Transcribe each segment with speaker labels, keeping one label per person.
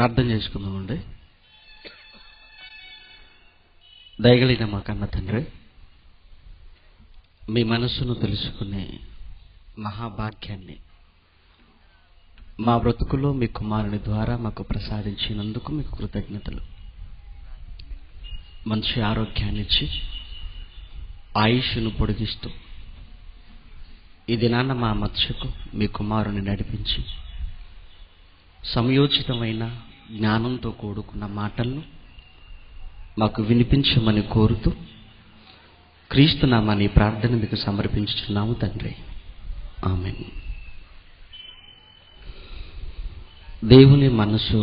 Speaker 1: ప్రార్థన చేసుకుందామండి. దయగలిగిన మా కన్న తండ్రి, మీ మనస్సును తెలుసుకునే మహాభాగ్యాన్ని మా బ్రతుకులో మీ కుమారుని ద్వారా మాకు ప్రసాదించినందుకు మీకు కృతజ్ఞతలు. మంచి ఆరోగ్యాన్ని ఇచ్చి ఆయుష్ను పొడిగిస్తూ ఈ దినాన మా మధ్యకు మీ కుమారుని నడిపించి సమయోచితమైన జ్ఞానంతో కూడుకున్న మాటలను మాకు వినిపించమని కోరుతూ క్రీస్తు నామని ప్రార్థన మీకు సమర్పించుచున్నాము తండ్రి. ఆమేన్. దేవుని మనసు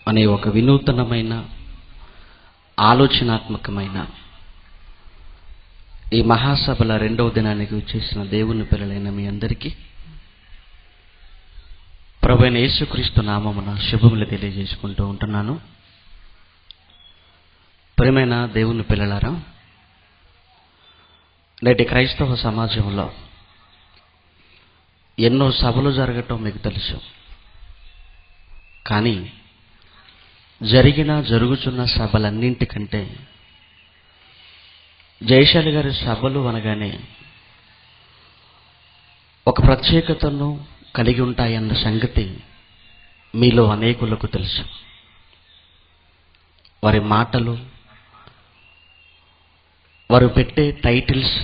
Speaker 1: అనే ఒక వినూతనమైన ఆలోచనాత్మకమైన ఈ మహాసభల రెండవ దినానికి వచ్చేసిన దేవుని పిల్లలైన మీ అందరికీ ప్రభువైన యేసుక్రీస్తు నామమున శుభములు తెలియజేసుకుంటూ ఉంటున్నాను. ప్రియమైన దేవుని పిల్లలారా, నేటి క్రైస్తవ సమాజంలో ఎన్నో సభలు జరగటం మీకు తెలుసు. కానీ జరుగుచున్న సభలన్నింటికంటే జయశాలి గారి సభలు అనగానే ఒక ప్రత్యేకతను కలిగి ఉంటాయన్న సంగతి మీలో అనేకులకు తెలుసు. వారి మాటలు, వారు పెట్టే టైటిల్స్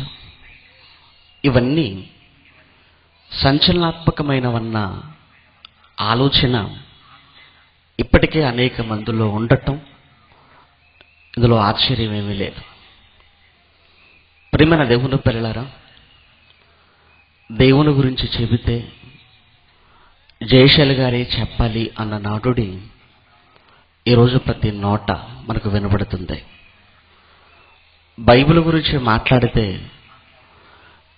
Speaker 1: ఇవన్నీ సంచలనాత్మకమైనవన్న ఆలోచన ఇప్పటికే అనేక మందిలో ఉండటం, ఇందులో ఆశ్చర్యమేమీ లేదు. ప్రియమైన దేవుని పిల్లలారా, దేవుని గురించి చెబితే జయశాలి గారే చెప్పాలి అన్న నాటుడి ఈరోజు ప్రతి నోట మనకు వినబడుతుంది. బైబిల్ గురించి మాట్లాడితే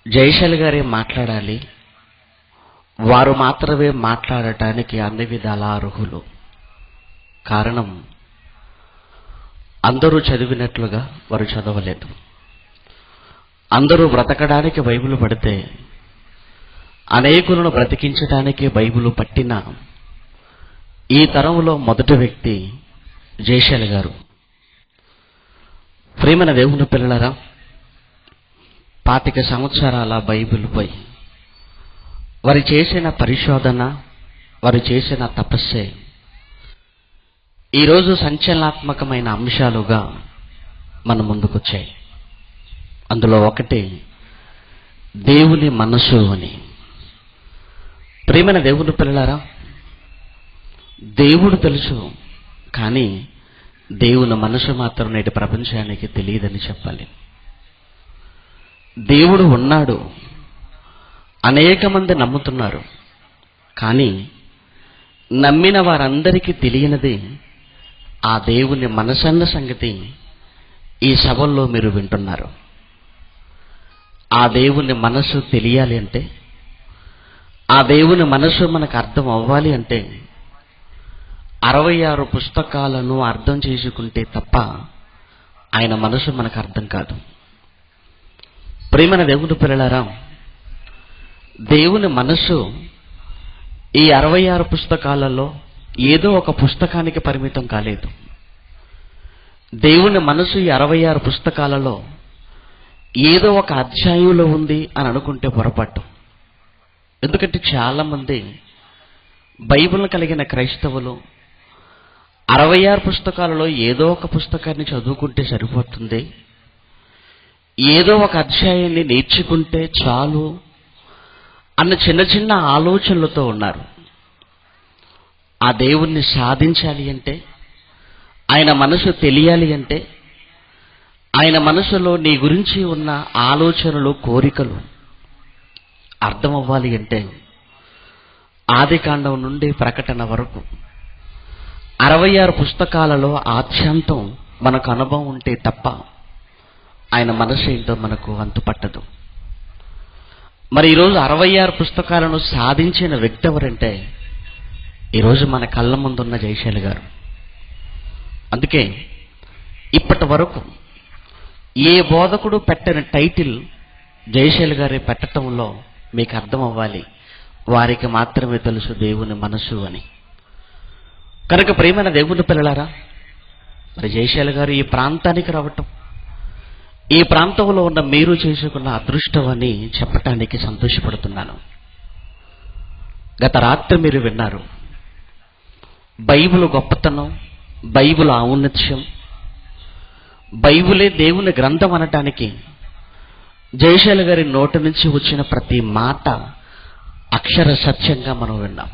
Speaker 1: జయశాలి గారే మాట్లాడాలి, వారు మాత్రమే మాట్లాడటానికి అన్ని విధాల అర్హులు. కారణం, అందరూ చదివినట్లుగా వారు చదవలేదు. అందరూ బ్రతకడానికి బైబిల్ పడితే అనేకులను బ్రతికించడానికి బైబిల్ పట్టిన ఈ తరంలో మొదటి వ్యక్తి జయశాలి గారు. ప్రియమైన దేవుని పిల్లలారా, 25 సంవత్సరాల బైబిల్పై వారు చేసిన పరిశోధన, వారు చేసిన తపస్సే ఈరోజు సంచలనాత్మకమైన అంశాలుగా మన ముందుకొచ్చాయి. అందులో ఒకటి దేవుని మనసు అని. ప్రియమైన దేవుని పిల్లలారా, దేవుడు తెలుసు, కానీ దేవుని మనసు మాత్రం నేటి ప్రపంచానికి తెలియదని చెప్పాలి. దేవుడు ఉన్నాడు, అనేక మంది నమ్ముతున్నారు, కానీ నమ్మిన వారందరికీ తెలియనిది ఆ దేవుని మనసన్న సంగతి ఈ సభల్లో మీరు వింటున్నారు. ఆ దేవుని మనసు తెలియాలి అంటే, ఆ దేవుని మనసు మనకు అర్థం అవ్వాలి అంటే 66 పుస్తకాలను అర్థం చేసుకుంటే తప్ప ఆయన మనసు మనకు అర్థం కాదు. ప్రియమైన దేవుని పిల్లలారా, దేవుని మనసు ఈ 66 పుస్తకాలలో ఏదో ఒక పుస్తకానికి పరిమితం కాలేదు. దేవుని మనసు ఈ 66 పుస్తకాలలో ఏదో ఒక అధ్యాయంలో ఉంది అని అనుకుంటే పొరపాటు. ఎందుకంటే చాలామంది బైబిల్ను కలిగిన క్రైస్తవులు 66 పుస్తకాలలో ఏదో ఒక పుస్తకాన్ని చదువుకుంటే సరిపోతుంది, ఏదో ఒక అధ్యాయాన్ని నేర్చుకుంటే చాలు అన్న చిన్న చిన్న ఆలోచనలతో ఉన్నారు. ఆ దేవుణ్ణి సాధించాలి అంటే, ఆయన మనసు తెలియాలి అంటే, ఆయన మనసులో నీ గురించి ఉన్న ఆలోచనలు, కోరికలు అర్థం అవ్వాలి అంటే ఆదికాండం నుండి ప్రకటన వరకు 66 పుస్తకాలలో ఆద్యంతం మనకు అనుభవం ఉంటే తప్ప ఆయన మనసు ఏంటో మనకు అంతుపట్టదు. మరి ఈరోజు 66 పుస్తకాలను సాధించిన వ్యక్తి ఎవరంటే ఈరోజు మన కళ్ళ ముందున్న జయశాలి గారు. అందుకే ఇప్పటి వరకు ఏ బోధకుడు పెట్టని టైటిల్ జయశాలి గారి పెట్టడంలో మీకు అర్థం అవ్వాలి, వారికి మాత్రమే తెలుసు దేవుని మనసు అని. కనుక ప్రియమైన దేవుని పిల్లలారా, మరి జయశాల గారు ఈ ప్రాంతానికి రావటం, ఈ ప్రాంతంలో ఉన్న మీరు చేసుకున్న అదృష్టం అని చెప్పటానికి సంతోషపడుతున్నాను. గత రాత్రి మీరు విన్నారు బైబిల్ గొప్పతనం, బైబిల్ ఔన్నత్యం, బైబిలే దేవుని గ్రంథం అనటానికి జయశాల గారి నోటి నుంచి వచ్చిన ప్రతి మాట అక్షర సత్యంగా మనం విన్నాం.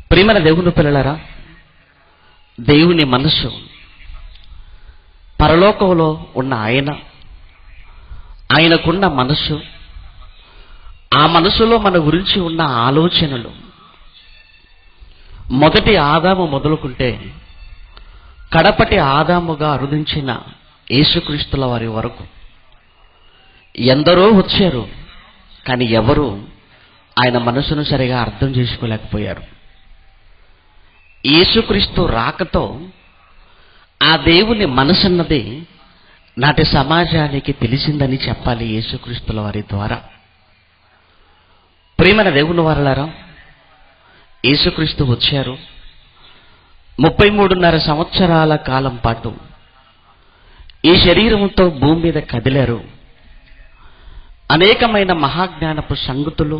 Speaker 1: ప్రియమైన దేవుని పిల్లలారా, దేవుని మనసు, పరలోకంలో ఉన్న ఆయనకున్న మనసు, ఆ మనసులో మన గురించి ఉన్న ఆలోచనలు, మొదటి ఆదాము మొదలుకుంటే కడపటి ఆదాముగా అరుదించిన యేసుక్రీస్తుల వారి వరకు ఎందరో వచ్చారు, కానీ ఎవరు ఆయన మనసును సరిగా అర్థం చేసుకోలేకపోయారు. యేసుక్రీస్తు రాకతో ఆ దేవుని మనసున్నది నాటి సమాజానికి తెలిసిందని చెప్పాలి యేసుక్రీస్తుల వారి ద్వారా. ప్రియమైన దేవుని వారలారా, యేసుక్రీస్తు వచ్చారు. 33.5 సంవత్సరాల కాలం పాటు ఈ శరీరంతో భూమి మీద కదిలారు. అనేకమైన మహాజ్ఞానపు సంగతులు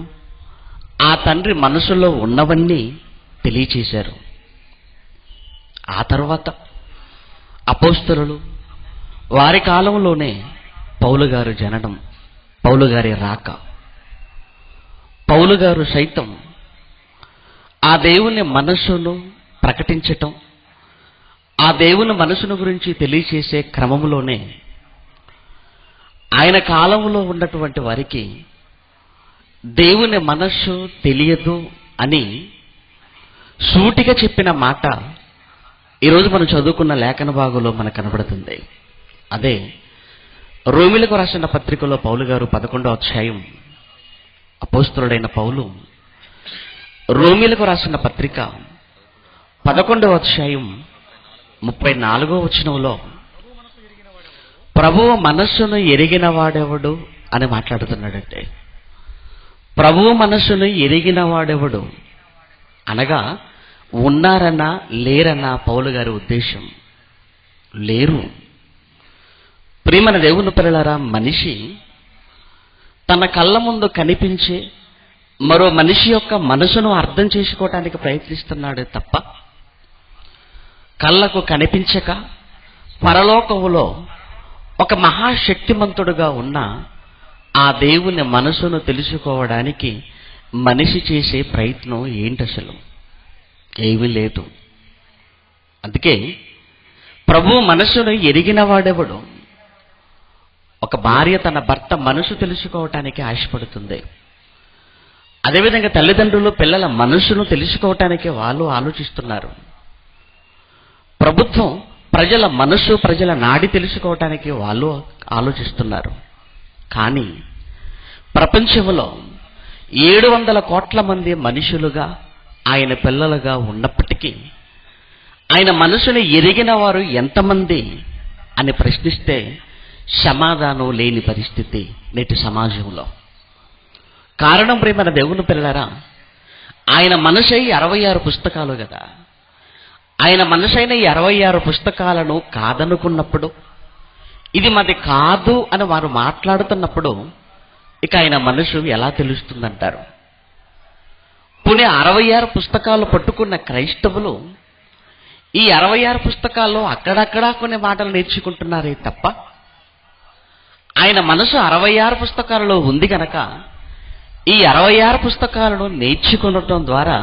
Speaker 1: ఆ తండ్రి మనసులో ఉన్నవన్నీ తెలియచేశారు. ఆ తర్వాత అపోస్తలులు, వారి కాలంలోనే పౌలు గారు జననం, పౌలు గారి రాక, పౌలు గారు సైతం ఆ దేవుని మనస్సును ప్రకటించటం, ఆ దేవుని మనసును గురించి తెలియచేసే క్రమంలోనే ఆయన కాలంలో ఉన్నటువంటి వారికి దేవుని మనస్సు తెలియదు అని సూటిగా చెప్పిన మాట ఈరోజు మనం చదువుకున్న లేఖన భాగంలో మనకు కనబడుతుంది. అదే రోమీయులకు రాసిన పత్రికలో పౌలు గారు 11వ అధ్యాయం, అపోస్తలుడైన పౌలు రోమీయులకు రాసిన పత్రిక 11వ అధ్యాయం 34వ వచనంలో ప్రభువు మనస్సును ఎరిగిన వాడెవడు అని మాట్లాడుతున్నాడంటే, ప్రభువు మనస్సును ఎరిగిన వాడెవడు అనగా ఉన్నారన్నా లేరన్నా పౌలు గారి ఉద్దేశం. లేరు. ప్రియమైన దేవుని పిల్లలారా, మనిషి తన కళ్ళ ముందు కనిపించే మరో మనిషి యొక్క మనసును అర్థం చేసుకోవటానికి ప్రయత్నిస్తున్నాడే తప్ప, కళ్ళకు కనిపించక పరలోకములో ఒక మహాశక్తిమంతుడుగా ఉన్న ఆ దేవుని మనసును తెలుసుకోవడానికి మనిషి చేసే ప్రయత్నం ఏంటి? అసలు ఏమీ లేదు. అందుకే ప్రభు మనసును ఎరిగిన వాడెవడు? ఒక భార్య తన భర్త మనసు తెలుసుకోవటానికి ఆశపడుతుంది. అదేవిధంగా తల్లిదండ్రులు పిల్లల మనసును తెలుసుకోవటానికి వాళ్ళు ఆలోచిస్తున్నారు. ప్రభుత్వం ప్రజల మనసు, ప్రజల నాడి తెలుసుకోవటానికి వాళ్ళు ఆలోచిస్తున్నారు. కానీ ప్రపంచంలో 700 కోట్ల మంది మనుషులుగా ఆయన పిల్లలుగా ఉన్నప్పటికీ ఆయన మనసుని ఎరిగిన వారు ఎంతమంది అని ప్రశ్నిస్తే సమాధానం లేని పరిస్థితి నేటి సమాజంలో. కారణం ప్రియమైన దేవుని పిల్లలారా, ఆయన మనసై 66 పుస్తకాలు కదా. ఆయన మనసైన ఈ 66 పుస్తకాలను కాదనుకున్నప్పుడు, ఇది మాది కాదు అని వారు మాట్లాడుతున్నప్పుడు ఇక ఆయన మనసు ఎలా తెలుస్తుందంటారు? పునే 66 పుస్తకాలు పట్టుకున్న క్రైస్తవులు ఈ 66 పుస్తకాల్లో అక్కడక్కడా కొన్ని మాటలు నేర్చుకుంటున్నారే తప్ప, ఆయన మనసు 66 పుస్తకాలలో ఉంది గనక ఈ 66 పుస్తకాలను నేర్చుకునటం ద్వారా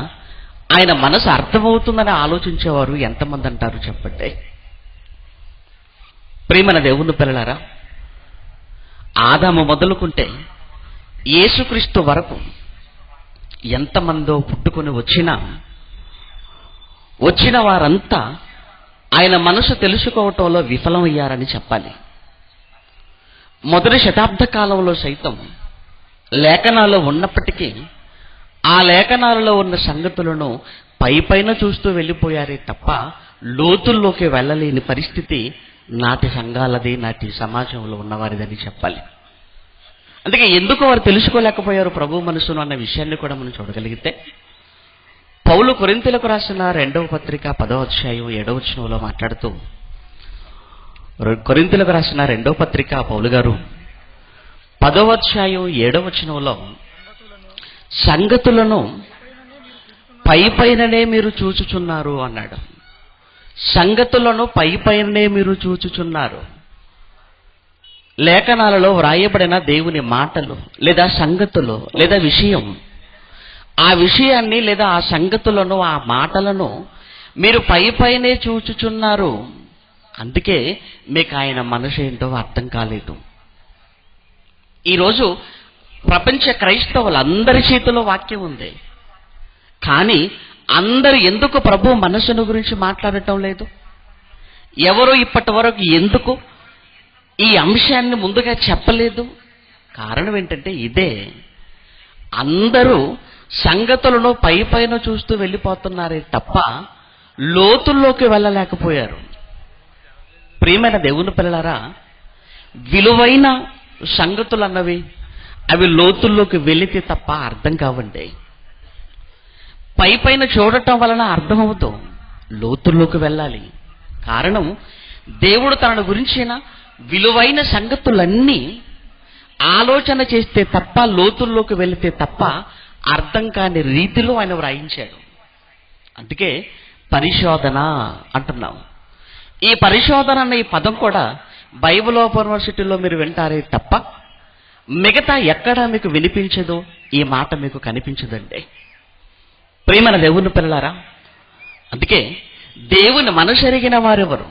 Speaker 1: ఆయన మనసు అర్థమవుతుందని ఆలోచించేవారు ఎంతమంది అంటారు చెప్పండి? ప్రియమైన దేవుని పిల్లలారా, ఆదాము మొదలుకుంటే యేసుక్రీస్తు వరకు ఎంతమందో పుట్టుకొని వచ్చిన వారంతా ఆయన మనసు తెలుసుకోవటంలో విఫలమయ్యారని చెప్పాలి. మొదటి శతాబ్ద కాలంలో సైతం లేఖనాలు ఉన్నప్పటికీ ఆ లేఖనాలలో ఉన్న సంగతులను పైపైన చూస్తూ వెళ్ళిపోయారే తప్ప లోతుల్లోకి వెళ్ళలేని పరిస్థితి నాటి సంఘాలది, నాటి సమాజంలో ఉన్నవారిదని చెప్పాలి. అందుకే ఎందుకు వారు తెలుసుకోలేకపోయారు ప్రభు మనసును అన్న విషయాన్ని కూడా మనం చూడగలిగితే, పౌలు కొరింథీయులకు రాసిన 2వ పత్రిక 10వ అధ్యాయం 7వ వచనంలో మాట్లాడుతూ, కొరింథీయులకు రాసిన 2వ పత్రిక పౌలు గారు 10వ అధ్యాయం 7వ వచనంలో సంగతులను పైపైననే మీరు చూచుచున్నారు అన్నాడు. సంగతులను పైపైననే మీరు చూచుచున్నారు. లేఖనాలలో వ్రాయబడిన దేవుని మాటలు లేదా సంగతులు లేదా విషయం, ఆ విషయాన్ని లేదా ఆ సంగతులను ఆ మాటలను మీరు పైపైనే చూచుచున్నారు. అందుకే మీకు ఆయన మనసు ఏంటో అర్థం కాలేదు. ఈరోజు ప్రపంచ క్రైస్తవులందరి చేతిలో వాక్యం ఉంది, కానీ అందరూ ఎందుకు ప్రభు మనసును గురించి మాట్లాడటం లేదు? ఎవరు ఇప్పటి వరకు ఎందుకు ఈ అంశాన్ని ముందుగా చెప్పలేదు? కారణం ఏంటంటే ఇదే, అందరూ సంగతులను పైపైన చూస్తూ వెళ్ళిపోతున్నారే తప్ప లోతుల్లోకి వెళ్ళలేకపోయారు. ప్రియమైన దేవుని పిల్లలారా, విలువైన సంగతులు అన్నవి అవి లోతుల్లోకి వెళితే తప్ప అర్థం కావండి. పైపైన చూడటం వలన అర్థమవుతాం, లోతుల్లోకి వెళ్ళాలి. కారణం, దేవుడు తన గురించిన విలువైన సంగతులన్నీ ఆలోచన చేస్తే తప్ప, లోతుల్లోకి వెళితే తప్ప అర్థం కాని రీతిలో ఆయన వ్రాయించాడు. అందుకే పరిశోధన అంటున్నాం. ఈ పరిశోధన అన్న ఈ పదం కూడా బైబిల్ ఓపెన్ యూనివర్సిటీలో మీరు వింటారే తప్ప మిగతా ఎక్కడా మీకు వినిపించదు, ఈ మాట మీకు కనిపించదండి. ప్రియమైన దేవుని పిల్లలారా, అందుకే దేవుని మనసు ఎరిగిన వారెవరు,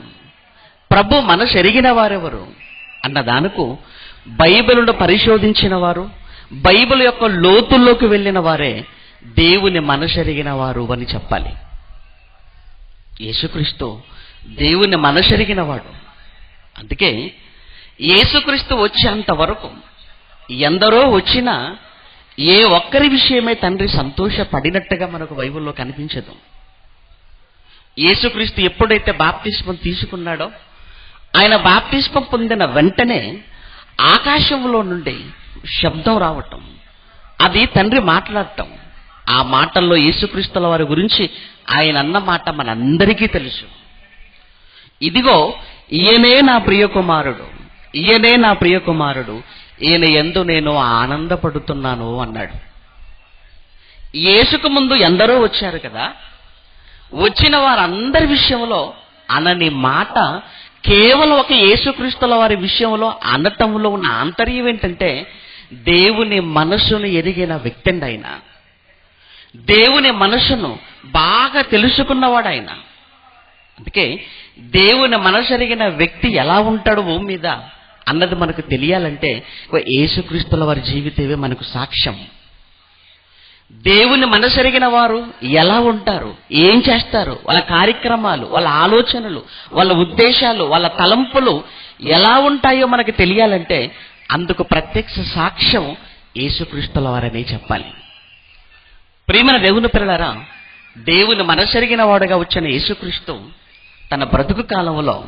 Speaker 1: ప్రభు మనసు ఎరిగిన వారెవరు అన్నదానికి బైబిలును పరిశోధించిన వారు, బైబిల్ యొక్క లోతుల్లోకి వెళ్ళిన వారే దేవుని మనసు ఎరిగిన వారు అని చెప్పాలి. యేసుక్రీస్తు దేవుని మనసు ఎరిగిన వాడు. అందుకే యేసుక్రీస్తు వచ్చేంత వరకు ఎందరో వచ్చినా ఏ ఒక్కరి విషయమే తండ్రి సంతోషపడినట్టుగా మనకు బైబిల్లో కనిపించదు. యేసుక్రీస్తు ఎప్పుడైతే బాప్తిస్మం తీసుకున్నాడో, ఆయన బాప్తిస్మం పొందిన వెంటనే ఆకాశంలో నుండి శబ్దం రావటం, అది తండ్రి మాట్లాడటం. ఆ మాటల్లో యేసుక్రీస్తుల వారి గురించి ఆయన అన్న మాట మనందరికీ తెలుసు. ఇదిగో ఈయనే నా ప్రియ కుమారుడు, ఈయనే నా ప్రియ కుమారుడు, ఈయన యందు నేను ఆనందపడుతున్నాను అన్నాడు. యేసుకు ముందు ఎందరో వచ్చారు కదా, వచ్చిన వారందరి విషయంలో అనని మాట కేవలం ఒక యేసుక్రీస్తుల వారి విషయంలో అనటంలో ఉన్న ఆంతర్యం ఏంటంటే, దేవుని మనసును ఎరిగిన వ్యక్తి అండి ఆయన. దేవుని మనసును బాగా తెలుసుకున్నవాడు ఆయన. అందుకే దేవుని మనసు ఎరిగిన వ్యక్తి ఎలా ఉంటాడు భూమి మీద అన్నది మనకు తెలియాలంటే యేసుక్రీస్తుల వారి జీవితమే మనకు సాక్ష్యం. దేవుని మనసు ఎరిగిన వారు ఎలా ఉంటారు, ఏం చేస్తారు, వాళ్ళ కార్యక్రమాలు, వాళ్ళ ఆలోచనలు, వాళ్ళ ఉద్దేశాలు, వాళ్ళ తలంపులు ఎలా ఉంటాయో మనకు తెలియాలంటే అందుకు ప్రత్యక్ష సాక్ష్యం యేసుక్రీస్తుల వారనే చెప్పాలి. ప్రియమైన దేవుని పిల్లలారా, దేవుని మనసు ఎరిగిన వాడుగా వచ్చిన యేసుక్రీస్తు తన బ్రతుకు కాలంలో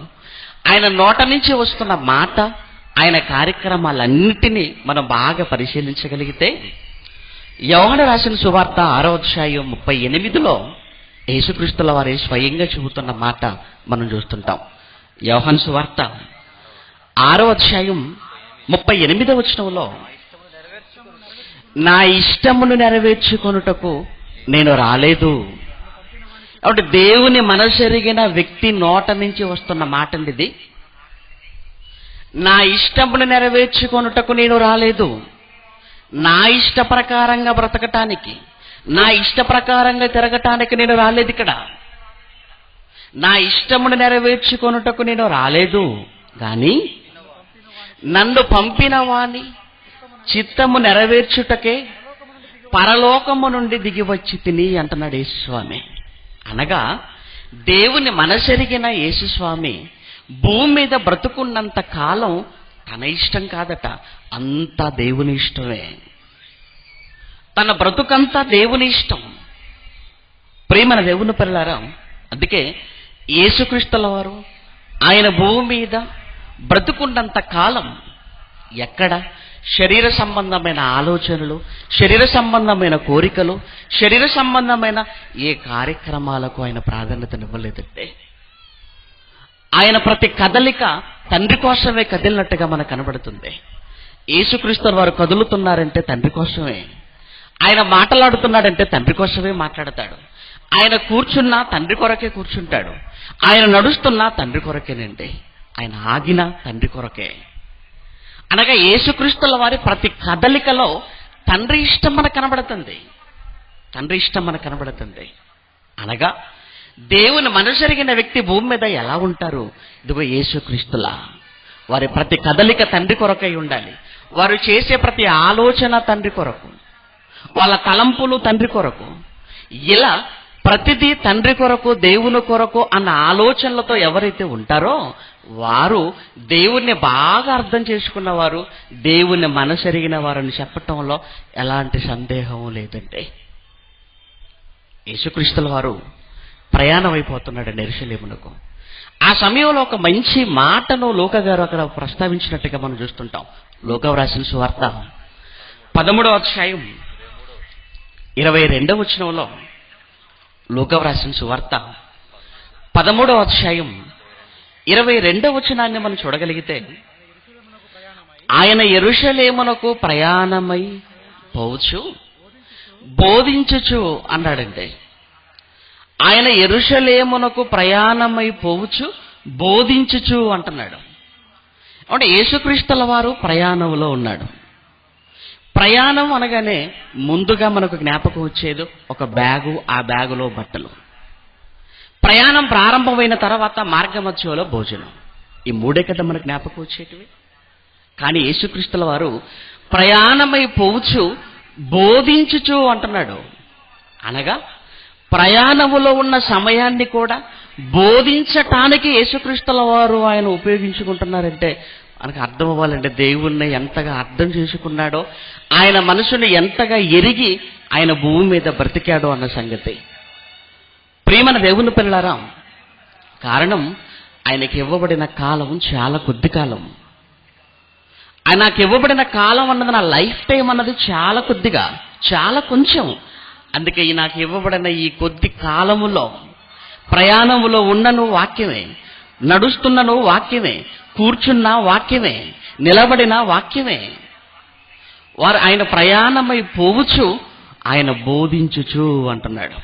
Speaker 1: ఆయన నోట నుంచి వస్తున్న మాట, ఆయన కార్యక్రమాలన్నిటినీ మనం బాగా పరిశీలించగలిగితే, యోహాను రాసిన సువార్త 6వ అధ్యాయం 38లో యేసుక్రీస్తుల వారే స్వయంగా చెబుతున్న మాట మనం చూస్తుంటాం. యోహాను సువార్త 6వ అధ్యాయం 38వ వచనంలో, నా ఇష్టమును నెరవేర్చుకొనుటకు నేను రాలేదు. కాబట్టి దేవుని మనసు ఎరిగిన వ్యక్తి నోట నుంచి వస్తున్న మాట అండి ఇది. నా ఇష్టమును నెరవేర్చుకొనుటకు నేను రాలేదు. నా ఇష్ట ప్రకారంగా బ్రతకటానికి, నా ఇష్ట ప్రకారంగా తిరగటానికి నేను రాలేదు. ఇక్కడ నా ఇష్టమును నెరవేర్చుకొనుటకు నేను రాలేదు, కానీ నన్ను పంపిన వాని చిత్తము నెరవేర్చుటకే పరలోకము నుండి దిగి వచ్చి తిని అంటున్నాడు యేసుస్వామి. అనగా దేవుని మనసెరిగిన యేసుస్వామి భూమి మీద బ్రతుకున్నంత కాలం తన ఇష్టం కాదట, అంతా దేవుని ఇష్టమే. తన బ్రతుకంతా దేవుని ఇష్టం. ప్రియమైన దేవుని పిల్లలారా, అందుకే యేసుక్రీస్తుల వారు ఆయన భూమి మీద బ్రతుకున్నంత కాలం ఎక్కడ శరీర సంబంధమైన ఆలోచనలు, శరీర సంబంధమైన కోరికలు, శరీర సంబంధమైన ఏ కార్యక్రమాలకు ఆయన ప్రాధాన్యతనివ్వలేదంటే ఆయన ప్రతి కదలిక తండ్రి కోసమే కదిలినట్టుగా మనకు కనబడుతుంది. యేసుక్రీస్తు వారు కదులుతున్నారంటే తండ్రి కోసమే. ఆయన మాట్లాడుతున్నాడంటే తండ్రి కోసమే మాట్లాడతాడు. ఆయన కూర్చున్నా తండ్రి కొరకే కూర్చుంటాడు. ఆయన నడుస్తున్నా తండ్రి కొరకేనండి. ఆయన ఆగినా తండ్రి కొరకే. అనగా యేసుక్రీస్తుల వారి ప్రతి కదలికలో తండ్రి ఇష్టం మనకు కనబడుతుంది. తండ్రి ఇష్టం మనకు కనబడుతుంది. అనగా దేవుని మనసెరిగిన వ్యక్తి భూమి మీద ఎలా ఉంటారు? ఇదిగో యేసుక్రీస్తులా. వారి ప్రతి కదలిక తండ్రి కొరకై ఉండాలి. వారు చేసే ప్రతి ఆలోచన తండ్రి కొరకు, వాళ్ళ తలంపులు తండ్రి కొరకు. ఇలా ప్రతిదీ తండ్రి కొరకు, దేవుని కొరకు అన్న ఆలోచనలతో ఎవరైతే ఉంటారో వారు దేవుణ్ణి బాగా అర్థం చేసుకున్నవారు, దేవుని మనసెరిగిన వారని చెప్పటంలో ఎలాంటి సందేహం లేదండి. యేసుక్రీస్తుల వారు ప్రయాణం అయిపోతున్నాడు యెరూషలేమునకు. ఆ సమయంలో ఒక మంచి మాటను లూకా గారు అక్కడ ప్రస్తావించినట్టుగా మనం చూస్తుంటాం. లూకా వ్రాసిన సువార్త 13వ అధ్యాయం 22వ వచనంలో, లూకా వ్రాసిన సువార్త 13వ అధ్యాయం 22వ వచనాన్ని మనం చూడగలిగితే, ఆయన యెరూషలేమునకు ప్రయాణమై పోవచ్చు బోధించుచు అన్నాడండి. ఆయన యెరూషలేమునకు ప్రయాణమై పోవచ్చు బోధించుచు అంటున్నాడు. అంటే యేసుక్రీస్తుల వారు ప్రయాణంలో ఉన్నాడు. ప్రయాణం అనగానే ముందుగా మనకు జ్ఞాపకం వచ్చేది ఒక బ్యాగు, ఆ బ్యాగులో బట్టలు. ప్రయాణం ప్రారంభమైన తర్వాత మార్గమధ్యంలో భోజనం. ఈ మూడే కదా మనకు జ్ఞాపకం వచ్చేటివి. కానీ యేసుక్రీస్తుల వారు ప్రయాణమై పోవచ్చు బోధించుచు అంటున్నాడు. అనగా ప్రయాణములో ఉన్న సమయాన్ని కూడా బోధించటానికి యేసుక్రీస్తుల వారు ఆయన ఉపయోగించుకుంటున్నారంటే మనకు అర్థం అవ్వాలంటే దేవుణ్ణి ఎంతగా అర్థం చేసుకున్నాడో, ఆయన మనసుని ఎంతగా ఎరిగి ఆయన భూమి మీద బ్రతికాడో అన్న సంగతి. ప్రియమైన దేవుని పిల్లలారా, కారణం ఆయనకి ఇవ్వబడిన కాలం చాలా కొద్ది కాలం. నాకు ఇవ్వబడిన కాలం అన్నది, నా లైఫ్ టైం అన్నది చాలా కొద్దిగా, చాలా కొంచెం. అందుకే నాకు ఇవ్వబడిన ఈ కొద్ది కాలములో ప్రయాణములో ఉన్నను వాక్యమే, నడుస్తున్నను వాక్యమే, కూర్చున్న వాక్యమే, నిలబడిన వాక్యమే. వారు ఆయన ప్రయాణమై పోవచ్చు ఆయన బోధించుచు అంటున్నాడు.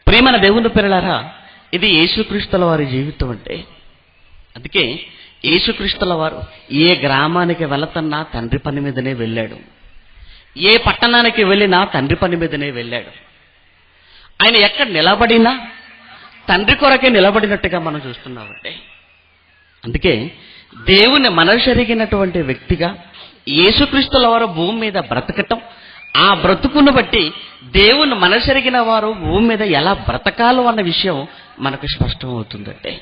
Speaker 1: ప్రియమైన దేవుని పిల్లలారా, ఇది యేసుక్రీస్తుల వారి జీవితం అంటే. అందుకే యేసుక్రీస్తుల వారు ఏ గ్రామానికి వెళుతున్నా తండ్రి పని మీదనే వెళ్ళాడు. ఏ పట్టణానికి వెళ్ళినా తండ్రి పని మీదనే వెళ్ళాడు. ఆయన ఎక్కడ నిలబడినా తండ్రి కొరకే నిలబడినట్టుగా మనం చూస్తున్నామంటే. అందుకే దేవుని మనసెరిగినటువంటి వ్యక్తిగా యేసుక్రీస్తుల వారు భూమి మీద బ్రతకటం, ఆ బ్రతుకును బట్టి దేవుని మనసెరిగిన వారు భూమి మీద ఎలా బ్రతకాలో అన్న విషయం మనకు స్పష్టం అవుతుందంటే.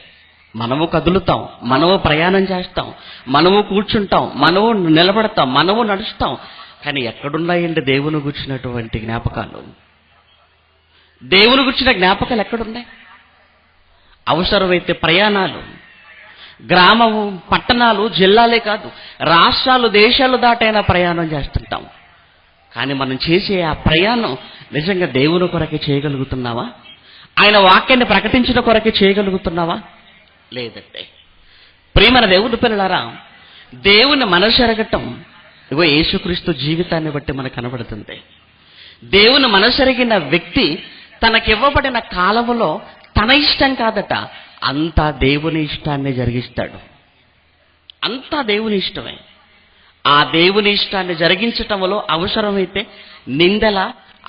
Speaker 1: మనము కదులుతాం, మనము ప్రయాణం చేస్తాం, మనము కూర్చుంటాం, మనము నిలబడతాం, మనము నడుస్తాం. కానీ ఎక్కడున్నాయండి దేవుని గుర్చినటువంటి జ్ఞాపకాలు? దేవుని గుర్చిన జ్ఞాపకాలు ఎక్కడున్నాయి? అవసరమైతే ప్రయాణాలు, గ్రామము, పట్టణాలు, జిల్లాలే కాదు, రాష్ట్రాలు, దేశాలు దాటైనా ప్రయాణం చేస్తుంటాం. కానీ మనం చేసే ఆ ప్రయాణం నిజంగా దేవుని కొరకే చేయగలుగుతున్నావా? ఆయన వాక్యాన్ని ప్రకటించిన కొరకే చేయగలుగుతున్నావా? లేదంటే. ప్రియమైన దేవుని పిల్లలారా, దేవుని మనసెరగటం ఇగో యేసుక్రీస్తు జీవితాన్ని బట్టి మనకు కనబడుతుంది. దేవుని మనసెరిగిన వ్యక్తి తనకివ్వబడిన కాలములో తన ఇష్టం కాదట, అంతా దేవుని ఇష్టాన్ని జరిగిస్తాడు. అంతా దేవుని ఇష్టమే. ఆ దేవుని ఇష్టాన్ని జరిగించటంలో అవసరమైతే నిందల,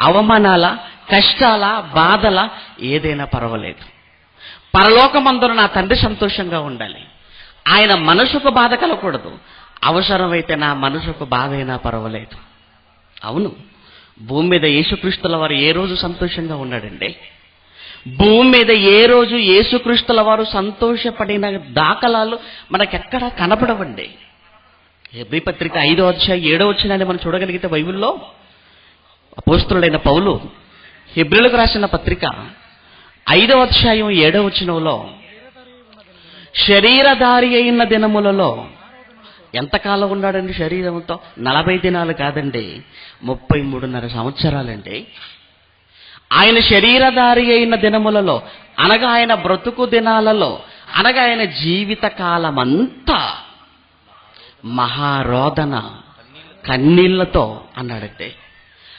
Speaker 1: అవమానాల, కష్టాల, బాధల ఏదైనా పర్వాలేదు. పరలోకమందున నా తండ్రి సంతోషంగా ఉండాలి, ఆయన మనసుకు బాధ కలగకూడదు. అవసరమైతే నా మనసుకు బాధ అయినా పర్వాలేదు. అవును, భూమి మీద యేసుక్రీస్తుల వారు ఏ రోజు సంతోషంగా ఉన్నాడండి? భూమి మీద ఏ రోజు యేసుక్రీస్తుల వారు సంతోషపడిన దాఖలాలు మనకెక్కడా కనపడవండి. హెబ్రీ పత్రిక 5వ అధ్యాయం 7వ వచనాన్ని మనం చూడగలిగితే బైబిల్లో అపోస్తలుడైన పౌలు హెబ్రీలకు రాసిన పత్రిక 5వ అధ్యాయం 7వ వచనంలో, శరీరధారి అయిన దినములలో ఎంతకాలం ఉన్నాడండి శరీరంతో? 40 దినాలు కాదండి, 33.5 సంవత్సరాలండి. ఆయన శరీరధారి అయిన దినములలో, అనగా ఆయన బ్రతుకు దినాలలో, అనగా ఆయన జీవిత కాలమంతా మహారోదన కన్నీళ్లతో అన్నాడంటే.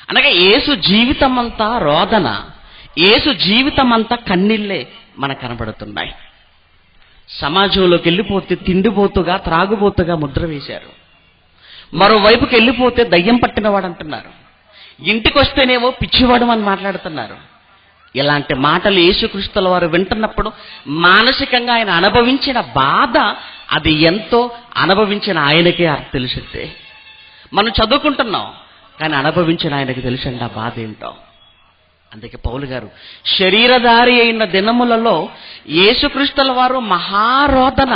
Speaker 1: అనగా యేసు జీవితం అంతా రోదన, యేసు జీవితం అంతా కన్నీళ్లే మనకు కనబడుతున్నాయి. సమాజంలోకి వెళ్ళిపోతే తిండిపోతుగా, త్రాగుబోతుగా ముద్ర వేశారు. మరోవైపుకి వెళ్ళిపోతే దయ్యం పట్టినవాడు అంటున్నారు. ఇంటికి వస్తేనేమో పిచ్చివాడు అని మాట్లాడుతున్నారు. ఇలాంటి మాటలు యేసుక్రీస్తుల వారు వింటున్నప్పుడు మానసికంగా ఆయన అనుభవించిన బాధ అది ఎంతో అనుభవించిన ఆయనకే తెలిసిద్దే. మనం చదువుకుంటున్నాం, కానీ అనుభవించిన ఆయనకి తెలిసండి ఆ బాధ ఏంటో. అందుకే పౌలు గారు శరీరధారి అయిన దినములలో యేసుక్రీస్తుల వారు మహారోదన.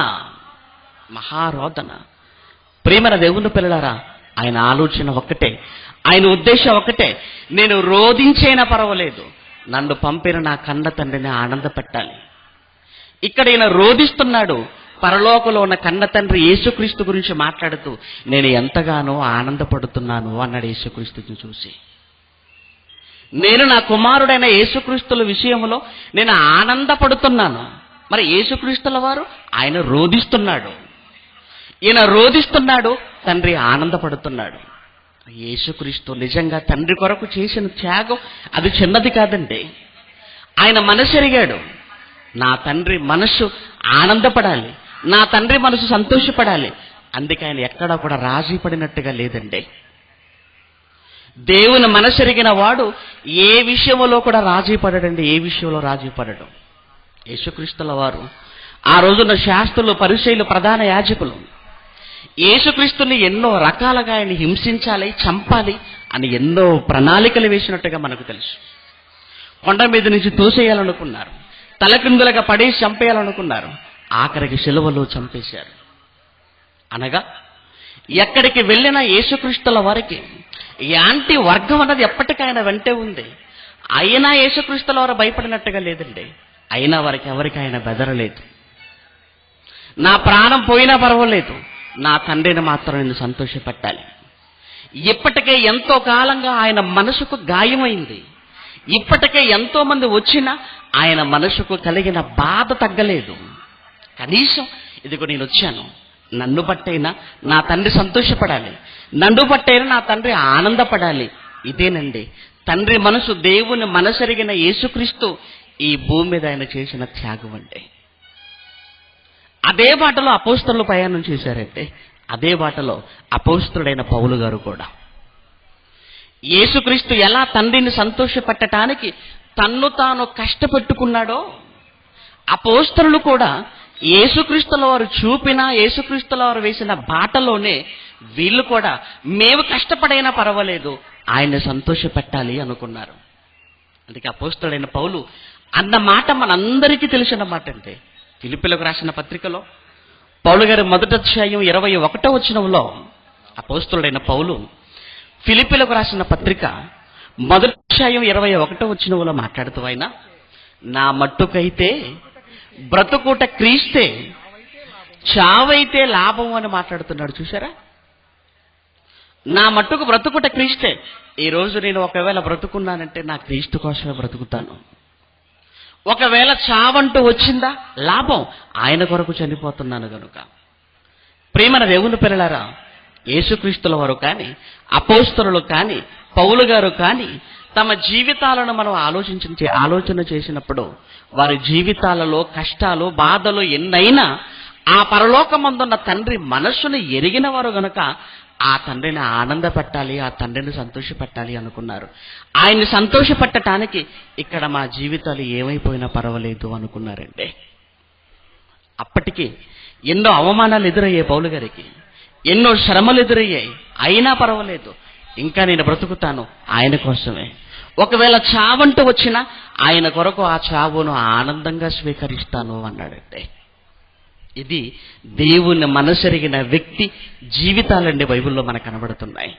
Speaker 1: ప్రియమైన దేవుని పిల్లలారా, ఆయన ఆలోచన ఒక్కటే, ఆయన ఉద్దేశం ఒక్కటే, నేను రోధించైనా పర్వాలేదు, నన్ను పంపిన నా కన్న తండ్రిని ఆనందపెట్టాలి. ఇక్కడ ఈయన రోధిస్తున్నాడు. పరలోకంలో ఉన్న కన్న తండ్రి యేసుక్రీస్తు గురించి మాట్లాడుతూ నేను ఎంతగానో ఆనందపడుతున్నాను అన్నాడు యేసుక్రీస్తుని చూసి. నేను నా కుమారుడైన యేసుక్రీస్తుల విషయంలో నేను ఆనందపడుతున్నాను. మరి యేసుక్రీస్తుల వారు ఆయన రోధిస్తున్నాడు. ఈయన రోధిస్తున్నాడు, తండ్రి ఆనందపడుతున్నాడు. యేసుక్రీస్తు నిజంగా తండ్రి కొరకు చేసిన త్యాగం అది చిన్నది కాదండి. ఆయన మనసు ఎరిగాడు, నా తండ్రి మనస్సు ఆనందపడాలి, నా తండ్రి మనసు సంతోషపడాలి. అందుకే ఆయన ఎక్కడా కూడా రాజీ పడినట్టుగా లేదండి. దేవుని మనసు ఎరిగిన వాడు ఏ విషయంలో కూడా రాజీ పడడండి, ఏ విషయంలో రాజీ పడడం. యేసుక్రీస్తుల వారు ఆ రోజున శాస్త్రులు, పరిసయ్యులు, ప్రధాన యాజకులు యేసుక్రీస్తుని ఎన్నో రకాలుగా ఆయన హింసించాలి, చంపాలి అని ఎన్నో ప్రణాళికలు వేసినట్టుగా మనకు తెలుసు. కొండ మీద నుంచి తోసేయాలనుకున్నారు, తలకిందులుగా పడేసి చంపేయాలనుకున్నారు, ఆఖరికి శిలువలో చంపేశారు. అనగా ఎక్కడికి వెళ్ళిన యేసుక్రీస్తుల వారికి యాంటీ వర్గం అన్నది ఎప్పటికైనా వెంటే ఉంది. అయినా యేసుక్రీస్తుల వారు భయపడినట్టుగా లేదండి. అయినా వారికి ఎవరికి ఆయన బెదరలేదు. నా ప్రాణం పోయినా పర్వాలేదు, నా తండ్రిని మాత్రం నేను సంతోషపెట్టాలి. ఇప్పటికే ఎంతో కాలంగా ఆయన మనసుకు గాయమైంది. ఇప్పటికే ఎంతో మంది వచ్చినా ఆయన మనసుకు కలిగిన బాధ తగ్గలేదు. కనీసం ఇదిగో నేను వచ్చాను, నన్ను బట్టైనా నా తండ్రి సంతోషపడాలి, నన్ను బట్టైనా నా తండ్రి ఆనందపడాలి. ఇదేనండి తండ్రి మనసు, దేవుని మనసెరిగిన యేసుక్రీస్తు ఈ భూమి మీద ఆయన చేసిన త్యాగం అంటే. అదే బాటలో అపోస్తలులు ప్రయాణం చేశారంటే, అదే బాటలో అపోస్తలుడైన పౌలు గారు కూడా యేసుక్రీస్తు ఎలా తండ్రిని సంతోషపెట్టడానికి తన్ను తాను కష్టపెట్టుకున్నాడో, అపోస్తలులు కూడా యేసుక్రీస్తుల వారు చూపిన, యేసుక్రీస్తుల వారు వేసిన బాటలోనే వీళ్ళు కూడా మేము కష్టపడైనా పర్వాలేదు ఆయన్ని సంతోషపెట్టాలి అనుకున్నారు. అందుకే అపోస్తలుడైన పౌలు అన్న మాట మనందరికీ తెలిసిన మాట. అంటే ఫిలిప్పీలకు రాసిన పత్రికలో పౌలు గారి 1వ అధ్యాయం 21వ వచనంలో అపోస్తలుడైన పౌలు ఫిలిప్పీలకు రాసిన పత్రిక 1వ అధ్యాయం 21వ వచనంలో మాట్లాడుతూ ఆయన, నా మట్టుకైతే బ్రతుకుట క్రీస్తే, చావైతే లాభం అని మాట్లాడుతున్నాడు. చూసారా, నా మట్టుకు బ్రతుకుట క్రీస్తే. ఈ రోజు నేను ఒకవేళ బ్రతుకున్నానంటే నా క్రీస్తు కోసమే బ్రతుకుతాను. ఒకవేళ చావంటూ వచ్చిందా, లాభం, ఆయన కొరకు చనిపోతున్నాను గనుక. ప్రేమన దేవుని పిల్లలారా, యేసుక్రీస్తుల వారు కానీ, అపోస్తలులు కానీ, పౌలు గారు కానీ తమ జీవితాలను మనం ఆలోచన చేసినప్పుడు వారి జీవితాలలో కష్టాలు, బాధలు ఎన్నైనా ఆ పరలోకమందున్న తండ్రి మనస్సును ఎరిగిన వారు గనుక ఆ తండ్రిని ఆనందపెట్టాలి, ఆ తండ్రిని సంతోషపెట్టాలి అనుకున్నారు. ఆయన్ని సంతోషపెట్టడానికి ఇక్కడ మా జీవితాలు ఏమైపోయినా పర్వాలేదు అనుకున్నారండి. అప్పటికి ఎన్నో అవమానాలు ఎదురయ్యాయి పౌలు గారికి, ఎన్నో శ్రమలు ఎదురయ్యాయి. అయినా పర్వాలేదు, ఇంకా నేను బ్రతుకుతాను ఆయన కోసమే. ఒకవేళ చావంటూ వచ్చినా ఆయన కొరకు ఆ చావును ఆనందంగా స్వీకరిస్తాను అన్నాడంటే. ఇది దేవుని మనసెరిగిన వ్యక్తి జీవితాలండి బైబిల్లో మనకు కనబడుతున్నాయి.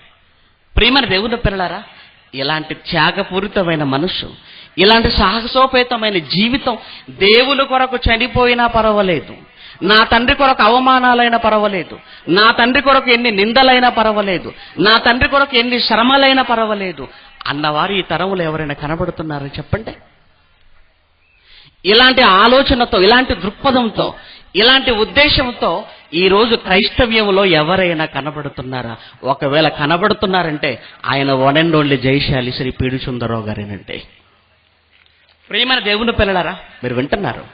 Speaker 1: ప్రియమైన దేవుని పిల్లలారా, ఇలాంటి త్యాగపూరితమైన మనస్సు, ఇలాంటి సాహసోపేతమైన జీవితం, దేవుని కొరకు చనిపోయినా పర్వాలేదు, నా తండ్రి కొరకు అవమానాలైనా పర్వాలేదు, నా తండ్రి కొరకు ఎన్ని నిందలైనా పర్వాలేదు, నా తండ్రి కొరకు ఎన్ని శ్రమలైనా పర్వాలేదు, అన్నవారు ఈ తరంలో ఎవరైనా కనబడుతున్నారని చెప్పండి. ఇలాంటి ఆలోచనతో, ఇలాంటి దృక్పథంతో, ఇలాంటి ఉద్దేశంతో ఈరోజు క్రైస్తవ్యంలో ఎవరైనా కనబడుతున్నారా? ఒకవేళ కనబడుతున్నారంటే ఆయన one and only Jayashali Sri P D Sundararao గారేనంటే. ప్రియమైన దేవుని పిల్లలారా, మీరు వింటున్నారు.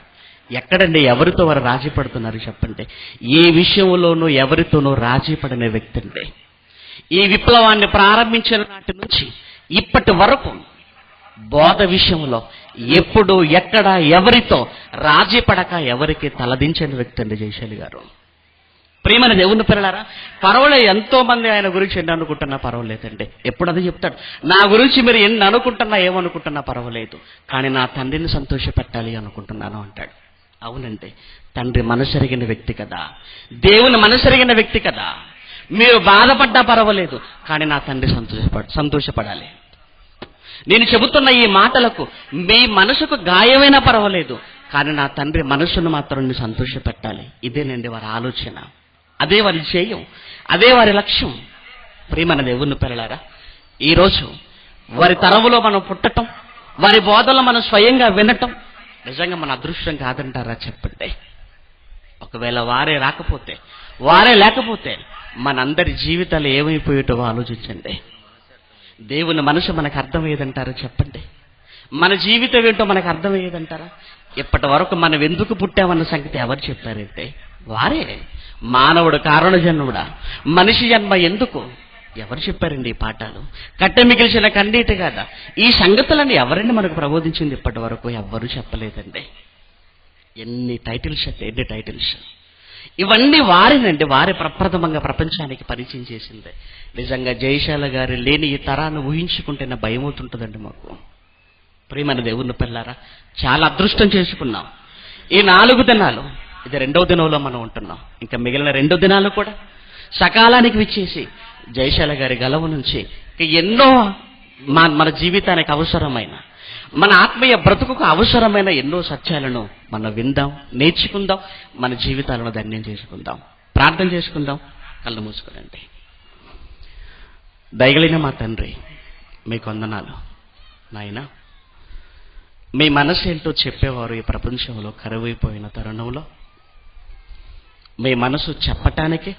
Speaker 1: ఎక్కడండి ఎవరితో వారు రాజీ పడుతున్నారు చెప్పండి? ఏ విషయంలోనూ ఎవరితోనూ రాజీ పడిన వ్యక్తి అండి. ఈ విప్లవాన్ని ప్రారంభించిన నాటి నుంచి ఇప్పటి వరకు బోధ విషయంలో ఎప్పుడు, ఎక్కడ, ఎవరితో రాజీ పడక ఎవరికి తలదించిన వ్యక్తి అండి జయశాలి గారు. ప్రియమైన దేవుని పిల్లలారా, పర్వాలేదు, ఎంతో మంది ఆయన గురించి ఎన్ని అనుకుంటున్నా పర్వాలేదండి. ఎప్పుడు అది చెప్తాడు, నా గురించి మీరు ఎన్ని అనుకుంటున్నా, ఏమనుకుంటున్నా పర్వాలేదు, కానీ నా తండ్రిని సంతోషపెట్టాలి అనుకుంటున్నాను అంటాడు. అవునండి, తండ్రి మనసెరిగిన వ్యక్తి కదా, దేవుని మనసెరిగిన వ్యక్తి కదా. మీరు బాధపడ్డా పర్వాలేదు, కానీ నా తండ్రి సంతోషపడాలి. నేను చెబుతున్న ఈ మాటలకు మీ మనసుకు గాయమైనా పర్వాలేదు, కానీ నా తండ్రి మనసును మాత్రం సంతోషపెట్టాలి. ఇదేనండి వారి ఆలోచన, అదే వారి ధ్యేయం, అదే వారి లక్ష్యం. ప్రియమైన దేవుని పిల్లలారా, ఈరోజు వారి తరములో మనం పుట్టటం, వారి బోధనలో మనం స్వయంగా వినటం నిజంగా మన అదృష్టం కాదంటారా చెప్పండి? ఒకవేళ వారే రాకపోతే, వారే లేకపోతే మనందరి జీవితాలు ఏమైపోయేటో ఆలోచించండి. దేవుని మనసు మనకు అర్థమయ్యేదంటారా చెప్పండి? మన జీవితం ఏంటో మనకు అర్థమయ్యేదంటారా? ఇప్పటి వరకు మనం ఎందుకు పుట్టామన్న సంగతి ఎవరు చెప్పారంటే వారే. మానవుడు కారణ జన్ముడా, మనిషి జన్మ ఎందుకు ఎవరు చెప్పారండి ఈ పాఠాలు? కట్టె మిగిల్చిన కన్నీటి కదా. ఈ సంగతులను ఎవరండి మనకు ప్రబోధించింది? ఇప్పటి వరకు ఎవ్వరూ చెప్పలేదండి. ఎన్ని టైటిల్స్ అంటే ఎన్ని టైటిల్స్! ఇవన్నీ వారేనండి, వారే ప్రప్రథమంగా ప్రపంచానికి పరిచయం చేసిందే. నిజంగా జయశాల గారి లేని ఈ తరాన్ని ఊహించుకుంటే నా భయం అవుతుంటుందండి మాకు. ప్రియమైన దేవుని పిల్లారా, చాలా అదృష్టం చేసుకున్నాం. ఈ 4 దినాలు, ఇది 2వ దినంలో మనం ఉంటున్నాం. ఇంకా మిగిలిన 2 దినాలు కూడా సకాలానికి విచ్చేసి జయశాల గారి గలవ నుంచి ఎన్నో మన జీవితానికి అవసరమైన, మన ఆత్మీయ బ్రతుకుకు అవసరమైన ఎన్నో సత్యాలను మనం విందాం, నేర్చుకుందాం, మన జీవితాలను ధన్యం చేసుకుందాం. ప్రార్థన చేసుకుందాం. కళ్ళు మూసుకునండి. దయగలిగిన మా తండ్రి, మీకు వందనాలు నాయనా. మీ మనసు ఏంటో చెప్పేవారు ఈ ప్రపంచంలో కరువైపోయిన తరుణంలో మీ మనసు చెప్పటానికి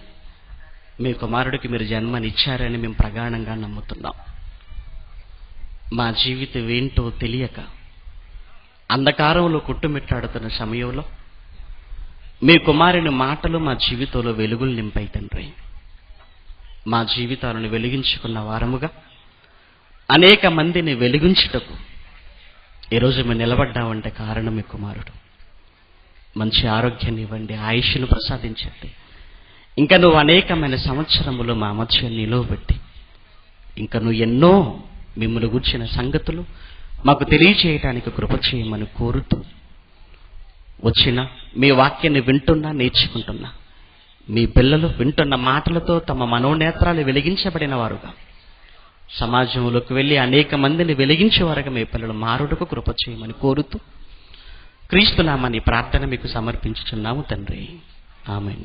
Speaker 1: మీ కుమారుడికి మీరు జన్మనిచ్చారని మేము ప్రగాఢంగా నమ్ముతున్నాం. మా జీవితం ఏంటో తెలియక అంధకారంలో కొట్టుమిట్టాడుతున్న సమయంలో మీ కుమారుని మాటలు మా జీవితంలో వెలుగులు నింపాయి తండ్రి. మా జీవితాలను వెలిగించుకున్న వారముగా అనేక మందిని వెలిగించుటకు ఈరోజు మేము నిలబడ్డామంటే కారణం మీ కుమారుడు. మంచి ఆరోగ్యాన్ని ఇవ్వండి, ఆయుష్ను ప్రసాదించండి. ఇంకా నువ్వు అనేకమైన సంవత్సరములు మా మధ్య నిలువబెట్టి ఇంకా నువ్వు ఎన్నో మిమ్మల్ని గూర్చిన సంగతులు మాకు తెలియచేయటానికి కృప చేయమని కోరుతూ, వచ్చిన మీ వాక్యాన్ని వింటున్నా, నేర్చుకుంటున్నా మీ పిల్లలు వింటున్న మాటలతో తమ మనోనేత్రాలు వెలిగించబడిన వారుగా సమాజంలోకి వెళ్ళి అనేక మందిని వెలిగించేవారుగా మీ పిల్లలు మారుటకు కృప చేయమని కోరుతూ క్రీస్తు నామని ప్రార్థన మీకు సమర్పించుచున్నాము తండ్రి. ఆమేన్.